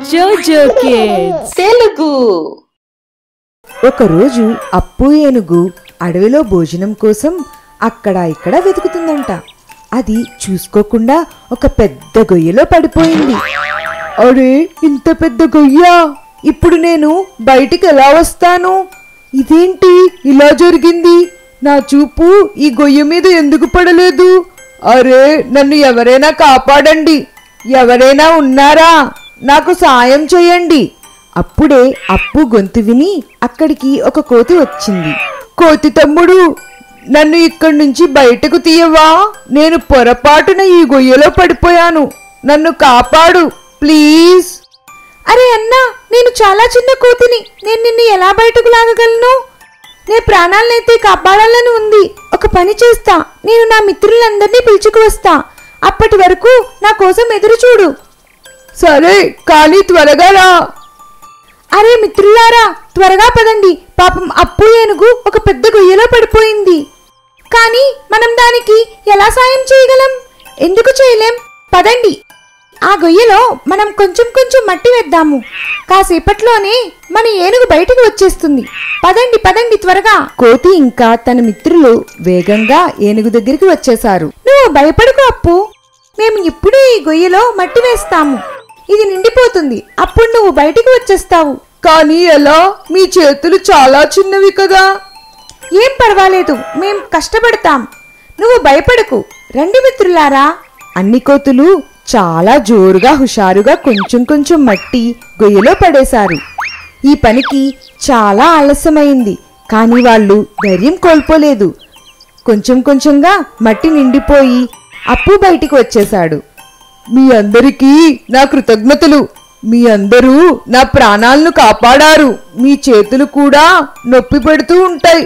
జోజో కిడ్స్ తెలుగు. ఒకరోజు అప్పు ఏనుగు అడవిలో భోజనం కోసం అక్కడ ఇక్కడ వెతుకుతుందంట. అది చూసుకోకుండా ఒక పెద్ద గొయ్యలో పడిపోయింది. అరే, ఇంత పెద్ద గొయ్య! ఇప్పుడు నేను బయటికి ఎలా వస్తాను? ఇదేంటి ఇలా జరిగింది? నా చూపు ఈ గొయ్య మీద ఎందుకు పడలేదు? అరే, నన్ను ఎవరైనా కాపాడండి! ఎవరైనా ఉన్నారా? నాకు సాయం చేయండి. అప్పుడే అప్పు గొంతు విని అక్కడికి ఒక కోతి వచ్చింది. కోతి తమ్ముడు, నన్ను ఇక్కడి నుంచి బయటకు తీయవా? నేను పొరపాటున ఈ గొయ్యలో పడిపోయాను. నన్ను కాపాడు ప్లీజ్. అరే అన్నా, నేను చాలా చిన్న కోతిని. నేను నిన్ను ఎలా బయటకు లాగగలను? నే ప్రాణాలనైతే కాపాడాలని ఉంది. ఒక పని చేస్తా, నేను నా మిత్రులందరినీ పిలుచుకు వస్తా. అప్పటి వరకు నా కోసం ఎదురు చూడు. సరే, కానీ త్వరగా రా. అరే మిత్రులారా, త్వరగా పదండి. పాపం అప్పు ఏనుగు ఒక పెద్ద గొయ్యలో పడిపోయింది. కానీ మనం దానికి ఎలా సాయం చేయగలం? ఎందుకు చేయలేం? పదండి, ఆ గొయ్యలో మనం కొంచెం కొంచెం మట్టి వేద్దాము. కాసేపట్లోనే మన ఏనుగు బయటకు వచ్చేస్తుంది. పదండి పదండి త్వరగా. కోతి ఇంకా తన మిత్రులు వేగంగా ఏనుగు దగ్గరికి వచ్చేశారు. నువ్వు భయపడకు అప్పు, మేము ఇప్పుడు ఈ గొయ్యలో మట్టి వేస్తాము. ఇది నిండిపోతుంది. అప్పుడు నువ్వు బయటికి వచ్చేస్తావు. కానీ ఎలా? మీ చేతులు చాలా చిన్నవి కదా. ఏం పర్వాలేదు, మేం కష్టపడతాం. నువ్వు భయపడకు. రండి మిత్రులారా. అన్ని కోతులు చాలా జోరుగా హుషారుగా కొంచెం కొంచెం మట్టి గొయ్యలో పడేశారు. ఈ పనికి చాలా ఆలస్యమైంది, కానీ వాళ్ళు ధైర్యం కోల్పోలేదు. కొంచెం కొంచెంగా మట్టి నిండిపోయి అప్పు బయటికి వచ్చేశాడు. మీ అందరికీ నా కృతజ్ఞతలు. మీ అందరూ నా ప్రాణాలను కాపాడారు. మీ చేతులు కూడా నొప్పి పెడుతూ ఉంటాయి.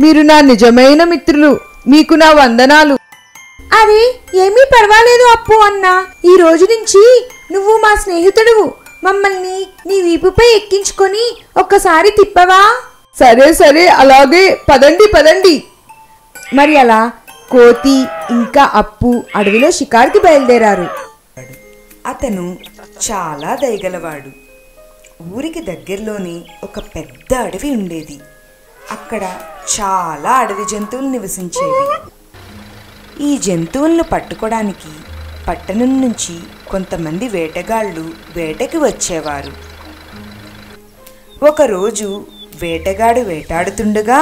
మీరు నా నిజమైన మిత్రులు. మీకు నా వందనాలు. అరే, ఏమీ పర్వాలేదు అప్పు అన్నా. ఈ రోజు నుంచి నువ్వు మా స్నేహితుడువు. మమ్మల్ని నీ వీపుపై ఎక్కించుకొని ఒక్కసారి తిప్పవా? సరే సరే, అలాగే. పదండి పదండి. మరి అలా కోతి ఇంకా అప్పు అడవిలో షికారుకి బయలుదేరారు. అతను చాలా దయగలవాడు. ఊరికి దగ్గరలోని ఒక పెద్ద అడవి ఉండేది. అక్కడ చాలా అడవి జంతువులు నివసించేవి. ఈ జంతువులను పట్టుకోవడానికి పట్టణం నుంచి కొంతమంది వేటగాళ్ళు వేటకి వచ్చేవారు. ఒకరోజు వేటగాడు వేటాడుతుండగా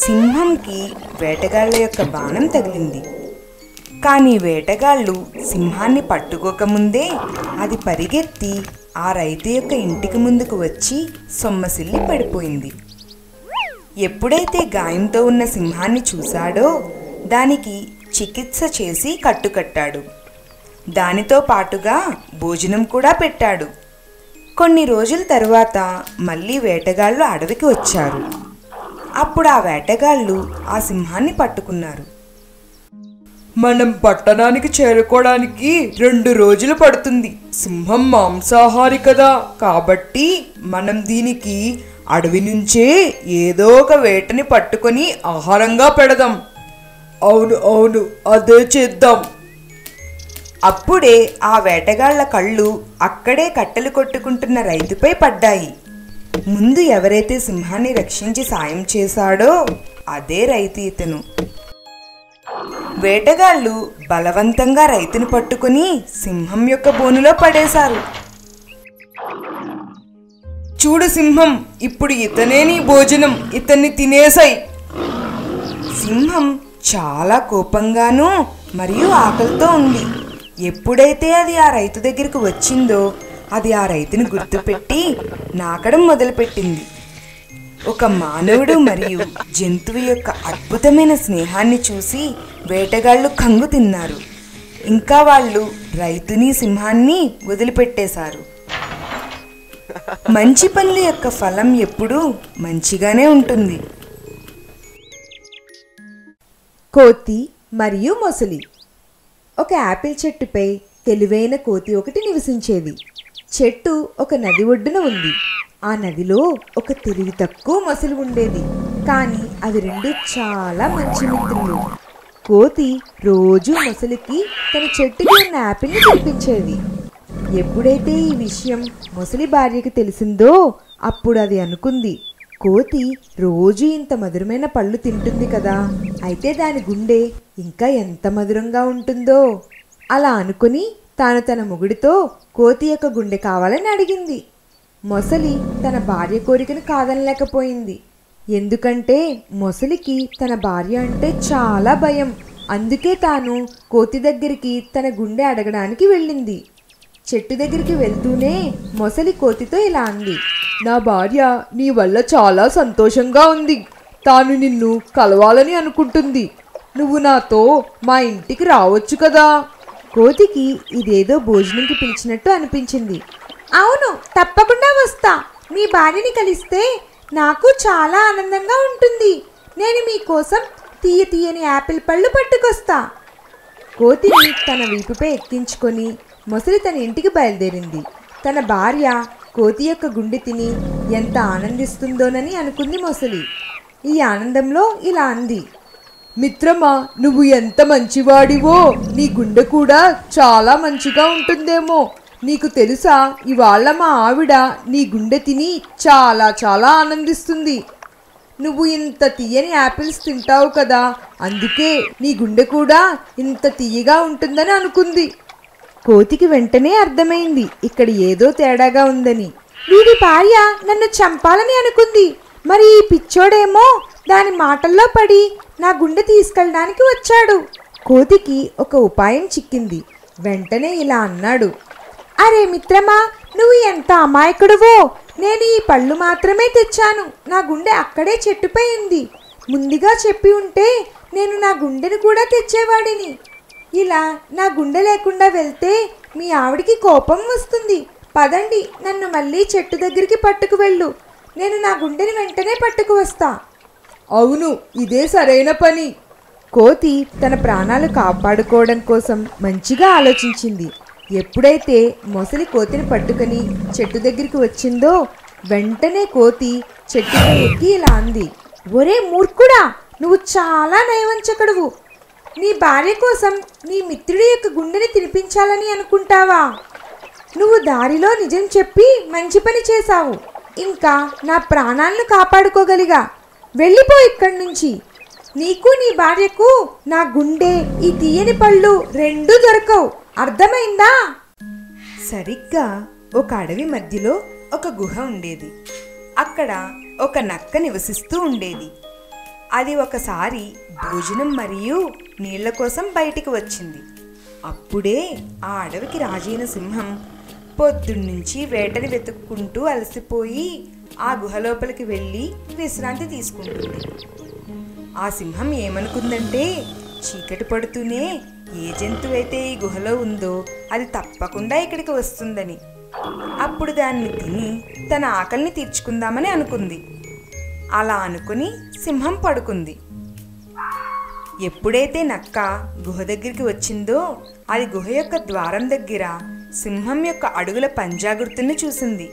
సింహంకి వేటగాళ్ల యొక్క బాణం తగిలింది. కానీ వేటగాళ్ళు సింహాన్ని పట్టుకోకముందే అది పరిగెత్తి ఆ రైతు యొక్క ఇంటికి ముందుకు వచ్చి సొమ్మసిల్లి పడిపోయింది. ఎప్పుడైతే గాయంతో ఉన్న సింహాన్ని చూశాడో దానికి చికిత్స చేసి కట్టుకట్టాడు. దానితో పాటుగా భోజనం కూడా పెట్టాడు. కొన్ని రోజుల తరువాత మళ్ళీ వేటగాళ్ళు అడవికి వచ్చారు. అప్పుడు ఆ వేటగాళ్ళు ఆ సింహాన్ని పట్టుకున్నారు. మనం పట్టణానికి చేరుకోవడానికి 2 రోజులు పడుతుంది. సింహం మాంసాహారి కదా, కాబట్టి మనం దీనికి అడవి నుంచే ఏదో ఒక వేటని పట్టుకొని ఆహారంగా పెడదాం. అవును అవును, అదే చేద్దాం. అప్పుడే ఆ వేటగాళ్ల కళ్ళు అక్కడే కట్టెలు కొట్టుకుంటున్న రైతుపై పడ్డాయి. ముందు ఎవరైతే సింహాన్ని రక్షించి సాయం చేశాడో అదే రైతు ఇతను. వేటగాళ్ళు బలవంతంగా రైతుని పట్టుకుని సింహం యొక్క బోనులో పడేశారు. చూడు సింహం, ఇప్పుడు ఇతనే నీ భోజనం, ఇతన్ని తినేసాయి. సింహం చాలా కోపంగానూ మరియు ఆకలితో ఉంది. ఎప్పుడైతే అది ఆ రైతు దగ్గరికి వచ్చిందో అది ఆ రైతుని గుర్తుపెట్టి నాకడం మొదలుపెట్టింది. ఒక మానవుడు మరియు జంతువు యొక్క అద్భుతమైన స్నేహాన్ని చూసి వేటగాళ్ళు కంగు తిన్నారు. ఇంకా వాళ్ళు రైతుని సింహాన్ని వదిలిపెట్టేశారు. మంచి పనుల యొక్క ఫలం ఎప్పుడూ మంచిగానే ఉంటుంది. కోతి మరియు మొసలి. ఒక యాపిల్ చెట్టుపై తెలివైన కోతి ఒకటి నివసించేది. చెట్టు ఒక నది ఒడ్డున ఉంది. ఆ నదిలో ఒక తెలివి తక్కువ మొసలి ఉండేది. కానీ అవి రెండు చాలా మంచి మిత్రులు. కోతి రోజు మొసలికి తన చెట్టుకి ఉన్న యాపిల్ని తినిపించేది. ఎప్పుడైతే ఈ విషయం మొసలి భార్యకి తెలిసిందో అప్పుడు అది అనుకుంది, కోతి రోజు ఇంత మధురమైన పళ్ళు తింటుంది కదా, అయితే దాని గుండె ఇంకా ఎంత మధురంగా ఉంటుందో. అలా అనుకుని తాను తన మొగుడితో కోతి యొక్క గుండె కావాలని అడిగింది. మొసలి తన భార్య కోరికను కాదనలేకపోయింది. ఎందుకంటే మొసలికి తన భార్య అంటే చాలా భయం. అందుకే తాను కోతి దగ్గరికి తన గుండె అడగడానికి వెళ్ళింది. చెట్టు దగ్గరికి వెళ్తూనే మొసలి కోతితో ఇలా అంది, నా భార్య నీ వల్ల చాలా సంతోషంగా ఉంది. తాను నిన్ను కలవాలని అనుకుంటుంది. నువ్వు నాతో మా ఇంటికి రావచ్చు కదా. కోతికి ఇదేదో భోజనంకి పిలిచినట్టు అనిపించింది. అవును, తప్పకుండా వస్తా. మీ భార్యని కలిస్తే నాకు చాలా ఆనందంగా ఉంటుంది. నేను మీకోసం తీయని యాపిల్ పళ్ళు పట్టుకొస్తా. కోతిని తన వీపుపై ఎక్కించుకొని మొసలి తన ఇంటికి బయలుదేరింది. తన భార్య కోతి యొక్క గుండె తిని ఎంత ఆనందిస్తుందోనని అనుకుంది మొసలి. ఈ ఆనందంలో ఇలా అంది, మిత్రమా, నువ్వు ఎంత మంచివాడివో. నీ గుండె కూడా చాలా మంచిగా ఉంటుందేమో. నీకు తెలుసా, ఇవాళ మా ఆవిడ నీ గుండె తిని చాలా చాలా ఆనందిస్తుంది. నువ్వు ఇంత తీయని యాపిల్స్ తింటావు కదా, అందుకే నీ గుండె కూడా ఇంత తీయగా ఉంటుందని అనుకుంది. కోతికి వెంటనే అర్థమైంది ఇక్కడ ఏదో తేడాగా ఉందని. వీడి భార్య నన్ను చంపాలని అనుకుంది. మరి ఈ పిచ్చోడేమో దాని మాటల్లో పడి నా గుండె తీసుకెళ్ళడానికి వచ్చాడు. కోతికి ఒక ఉపాయం చిక్కింది. వెంటనే ఇలా అన్నాడు, అరే మిత్రమా, నువ్వు ఎంత అమాయకుడువో. నేను ఈ పళ్ళు మాత్రమే తెచ్చాను. నా గుండె అక్కడే చెట్టుపై ఉంది. ముందుగా చెప్పి ఉంటే నేను నా గుండెను కూడా తెచ్చేవాడిని. ఇలా నా గుండె లేకుండా వెళ్తే మీ ఆవిడికి కోపం వస్తుంది. పదండి, నన్ను మళ్ళీ చెట్టు దగ్గరికి పట్టుకు వెళ్ళు. నేను నా గుండెని వెంటనే పట్టుకు వస్తా. అవును, ఇదే సరైన పని. కోతి తన ప్రాణాలు కాపాడుకోవడం కోసం మంచిగా ఆలోచించింది. ఎప్పుడైతే మొసలి కోతిని పట్టుకొని చెట్టు దగ్గరికి వచ్చిందో వెంటనే కోతి చెట్టుపై ఎక్కి ఇలా అంది, ఒరే మూర్ఖుడా, నువ్వు చాలా నయవంచకుడువు. నీ భార్య కోసం నీ మిత్రుడి యొక్క గుండెని తినిపించాలని అనుకుంటావా? నువ్వు దారిలో నిజం చెప్పి మంచి పని చేశావు. ఇంకా నా ప్రాణాలను కాపాడుకోగలిగా. వెళ్ళిపో ఇక్కడి నుంచి. నీకు నీ భార్యకు నా గుండె, ఈ తీయని పళ్ళు రెండూ దొరకవు. అర్థమైందా? సరిగ్గా ఒక అడవి మధ్యలో ఒక గుహ ఉండేది. అక్కడ ఒక నక్క నివసిస్తూ ఉండేది. అది ఒకసారి భోజనం మరియు నీళ్ల కోసం బయటికి వచ్చింది. అప్పుడే ఆ అడవికి రాజైన సింహం పొద్దున్నుంచి వేటని వెతుక్కుంటూ అలసిపోయి ఆ గుహ లోపలికి వెళ్ళి విశ్రాంతి తీసుకుంటుంది. ఆ సింహం ఏమనుకుందంటే, చీకటి పడుతూనే ఏ జంతువైతే ఈ గుహలో ఉందో అది తప్పకుండా ఇక్కడికి వస్తుందని. అప్పుడు దాన్ని తిని తన ఆకలిని తీర్చుకుందామని అనుకుంది. అలా అనుకుని సింహం పడుకుంది. ఎప్పుడైతే నక్క గుహ దగ్గరికి వచ్చిందో అది గుహ యొక్క ద్వారం దగ్గర సింహం యొక్క అడుగుల పంజా గుర్తుని చూసింది.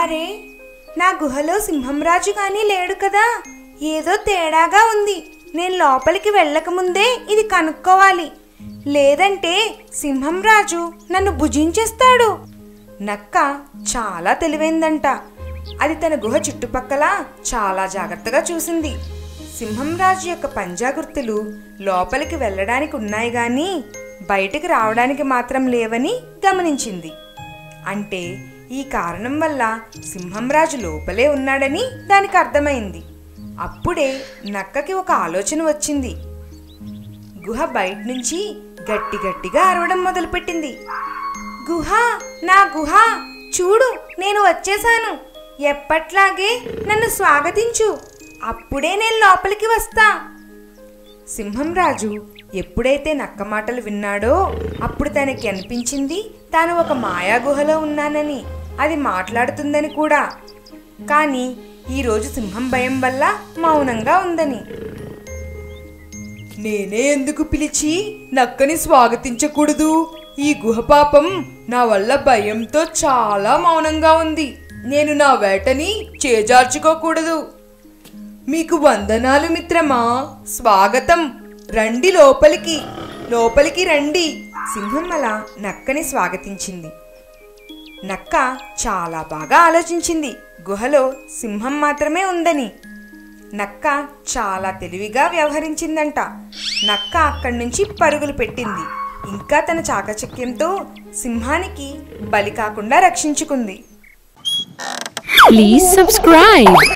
అరే, నా గుహలో సింహం రాజు కానీ లేడు కదా, ఏదో తేడాగా ఉంది. నేను లోపలికి వెళ్ళకముందే ఇది కనుక్కోవాలి, లేదంటే సింహం రాజు నన్ను భుజించేస్తాడు. నక్క చాలా తెలివైందంట. అది తన గుహ చుట్టుపక్కల చాలా జాగ్రత్తగా చూసింది. సింహం రాజు యొక్క పంజా గుర్తులు లోపలికి వెళ్ళడానికి ఉన్నాయి గాని బయటికి రావడానికి మాత్రం లేవని గమనించింది. అంటే ఈ కారణం వల్ల సింహం రాజు లోపలే ఉన్నాడని దానికి అర్థమైంది. అప్పుడే నక్కకి ఒక ఆలోచన వచ్చింది. గుహ బయట నుంచి గట్టి గట్టిగా అరవడం మొదలుపెట్టింది. గుహ, నా గుహ, చూడు, నేను వచ్చేసాను. ఎప్పట్లాగే నన్ను స్వాగతించు. అప్పుడే నేను లోపలికి వస్తా. సింహం రాజు ఎప్పుడైతే నక్క మాటలు విన్నాడో అప్పుడు తనకి అనిపించింది తాను ఒక మాయా గుహలో ఉన్నానని, అది మాట్లాడుతుందని కూడా. కానీ ఈరోజు సింహం భయం వల్ల మౌనంగా ఉందని. నేనే ఎందుకు పిలిచి నక్కని స్వాగతించకూడదు? ఈ గుహ పాపం నా వల్ల భయంతో చాలా మౌనంగా ఉంది. నేను నా వేటని చేజార్చుకోకూడదు. మీకు వందనాలు మిత్రమా, స్వాగతం. రండి లోపలికి, లోపలికి రండి. సింహం అలా నక్కని స్వాగతించింది. నక్క చాలా బాగా ఆలోచించింది గుహలో సింహం మాత్రమే ఉందని. నక్క చాలా తెలివిగా వ్యవహరించిందంట. నక్క అక్కడి నుంచి పరుగులు పెట్టింది. ఇంకా తన చాకచక్యంతో సింహానికి బలి కాకుండా రక్షించుకుంది. Please subscribe.